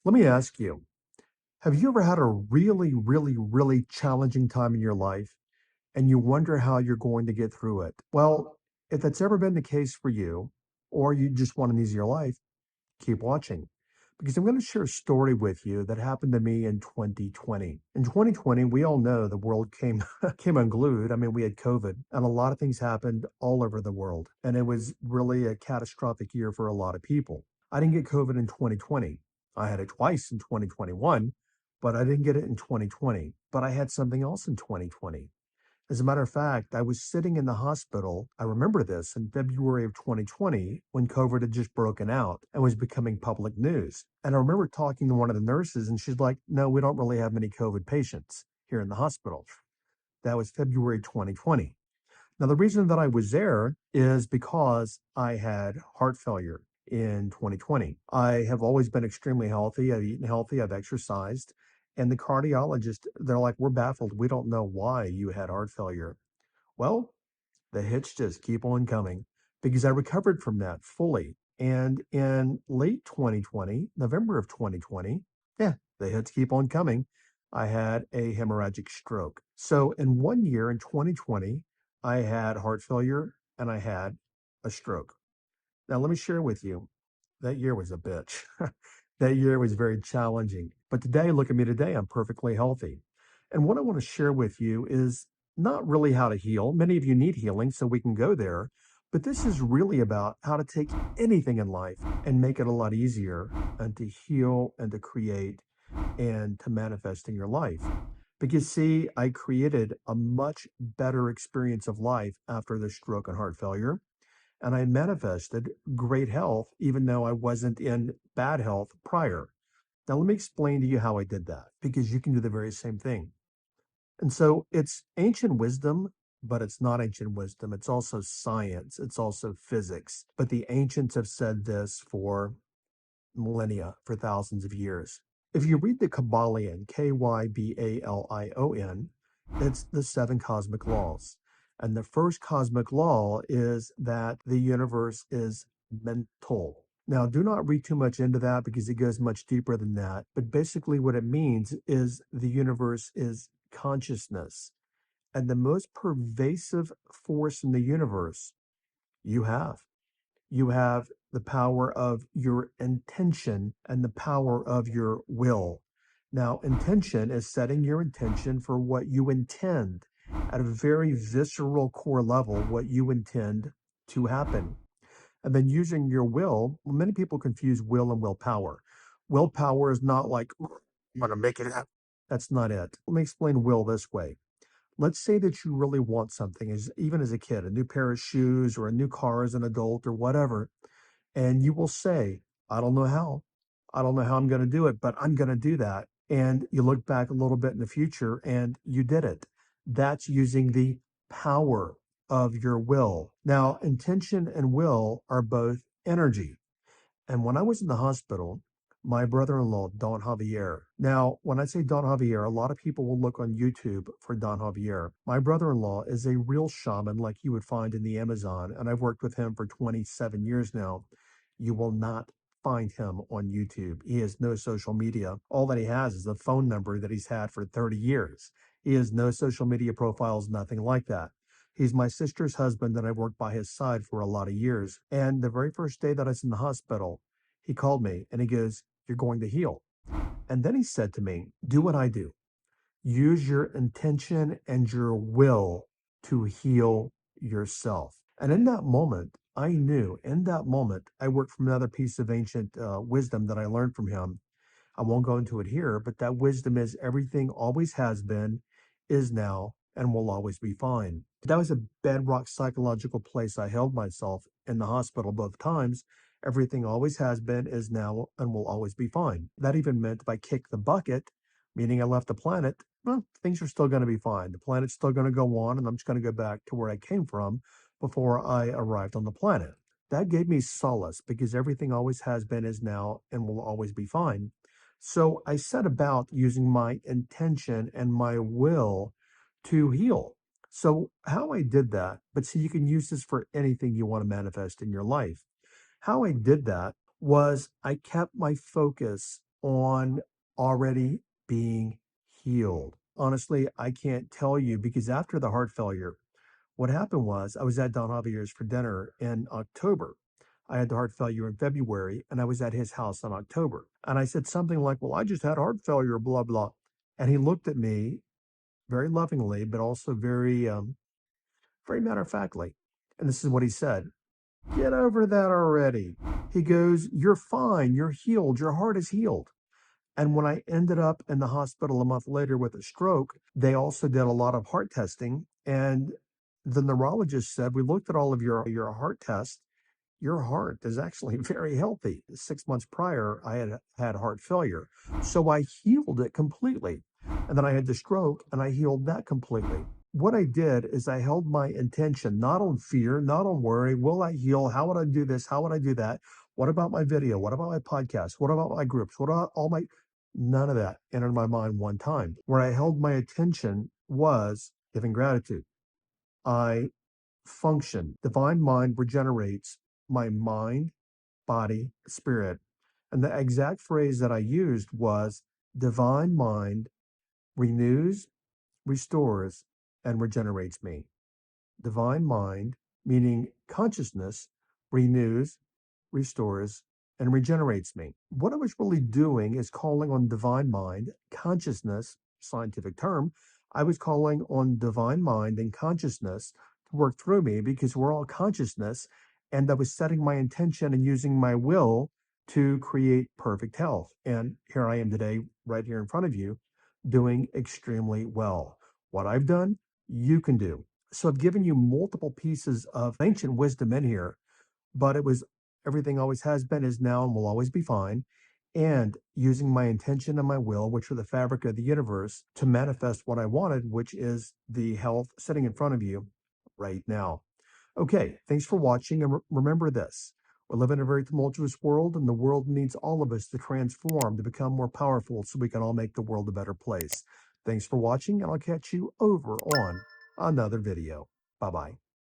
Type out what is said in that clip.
Let me ask you, have you ever had a really, really, really challenging time in your life and you wonder how you're going to get through it? Well, if that's ever been the case for you, or you just want an easier life, keep watching because I'm going to share a story with you that happened to me in 2020. In 2020, we all know the world came came unglued. I mean, we had COVID and a lot of things happened all over the world, and it was really a catastrophic year for a lot of people. I didn't get COVID in 2020. I had it twice in 2021, but I didn't get it in 2020. But I had something else in 2020. As a matter of fact, I was sitting in the hospital. I remember this in February of 2020 when COVID had just broken out and was becoming public news. And I remember talking to one of the nurses, and she's like, "No, we don't really have many COVID patients here in the hospital." That was February 2020. Now, the reason that I was there is because I had heart failure in 2020. I have always been extremely healthy. I've eaten healthy, I've exercised. And the cardiologist, they're like, "We're baffled. We don't know why you had heart failure." Well, the hits just keep on coming because I recovered from that fully. And in late 2020, November of 2020, yeah, the hits keep on coming. I had a hemorrhagic stroke. So in 1 year, in 2020, I had heart failure and I had a stroke. Now, let me share with you that year was a bitch. That year was very challenging. But today, look at me today, I'm perfectly healthy. And what I want to share with you is not really how to heal. Many of you need healing, so we can go there. But this is really about how to take anything in life and make it a lot easier and to heal and to create and to manifest in your life. Because, see, I created a much better experience of life after the stroke and heart failure, and I manifested great health, even though I wasn't in bad health prior. Now, let me explain to you how I did that, because you can do the very same thing. And so it's ancient wisdom, but it's not ancient wisdom. It's also science, it's also physics. But the ancients have said this for millennia, for thousands of years. If you read the Kabbalion, Kybalion, it's the seven cosmic laws. And the first cosmic law is that the universe is mental. Now, do not read too much into that because it goes much deeper than that. But basically, what it means is the universe is consciousness. And the most pervasive force in the universe you have. You have the power of your intention and the power of your will. Now, intention is setting your intention for what you intend at a very visceral core level, what you intend to happen. And then using your will, well, many people confuse will and willpower. Willpower is not like, I'm going to make it happen. That's not it. Let me explain will this way. Let's say that you really want something, as even as a kid, a new pair of shoes or a new car as an adult or whatever, and you will say, I don't know how. I don't know how I'm going to do it, but I'm going to do that. And you look back a little bit in the future and you did it. That's using the power of your will. Now, intention and will are both energy. And when I was in the hospital, my brother-in-law, Don Javier. Now, when I say Don Javier, a lot of people will look on YouTube for Don Javier. My brother-in-law is a real shaman like you would find in the Amazon, and I've worked with him for 27 years now. You will not find him on YouTube. He has no social media. All that he has is a phone number that he's had for 30 years. He has no social media profiles, nothing like that. He's my sister's husband, and I worked by his side for a lot of years. And the very first day that I was in the hospital, he called me and he goes, "You're going to heal." And then he said to me, "Do what I do. Use your intention and your will to heal yourself." And in that moment, I knew in that moment, I worked from another piece of ancient wisdom that I learned from him. I won't go into it here, but that wisdom is everything always has been, is now, and will always be fine. That was a bedrock psychological place I held myself in the hospital both times. Everything always has been, is now, and will always be fine. That even meant if I kick the bucket, meaning I left the planet, well, things are still going to be fine. The planet's still going to go on, and I'm just going to go back to where I came from before I arrived on the planet. That gave me solace because everything always has been, is now, and will always be fine. So I set about using my intention and my will to heal. So, how I did that, but see, you can use this for anything you want to manifest in your life. How I did that was I kept my focus on already being healed. Honestly, I can't tell you because after the heart failure, what happened was I was at Don Javier's for dinner in October. I had the heart failure in February and I was at his house in October. And I said something like, well, I just had heart failure, blah, blah. And he looked at me very lovingly, but also very matter of factly. And this is what he said: get over that already. He goes, you're fine. You're healed. Your heart is healed. And when I ended up in the hospital a month later with a stroke, they also did a lot of heart testing. And the neurologist said, we looked at all of your heart tests. Your heart is actually very healthy. 6 months prior, I had had heart failure. So I healed it completely. And then I had the stroke and I healed that completely. What I did is I held my intention not on fear, not on worry. Will I heal? How would I do this? How would I do that? What about my video? What about my podcast? What about my groups? What about all my. None of that entered my mind one time. Where I held my attention was giving gratitude. I function. Divine mind regenerates my mind, body, spirit. And the exact phrase that I used was divine mind renews, restores, and regenerates me. Divine mind, meaning consciousness, renews, restores, and regenerates me. What I was really doing is calling on divine mind, consciousness, scientific term. I was calling on divine mind and consciousness to work through me because we're all consciousness. And I was setting my intention and using my will to create perfect health. And here I am today, right here in front of you, doing extremely well. What I've done, you can do. So I've given you multiple pieces of ancient wisdom in here, but it was everything always has been, is now, and will always be fine. And using my intention and my will, which are the fabric of the universe, to manifest what I wanted, which is the health sitting in front of you right now. Okay, thanks for watching. And remember this: we live in a very tumultuous world, and the world needs all of us to transform, to become more powerful, so we can all make the world a better place. Thanks for watching, and I'll catch you over on another video. Bye bye.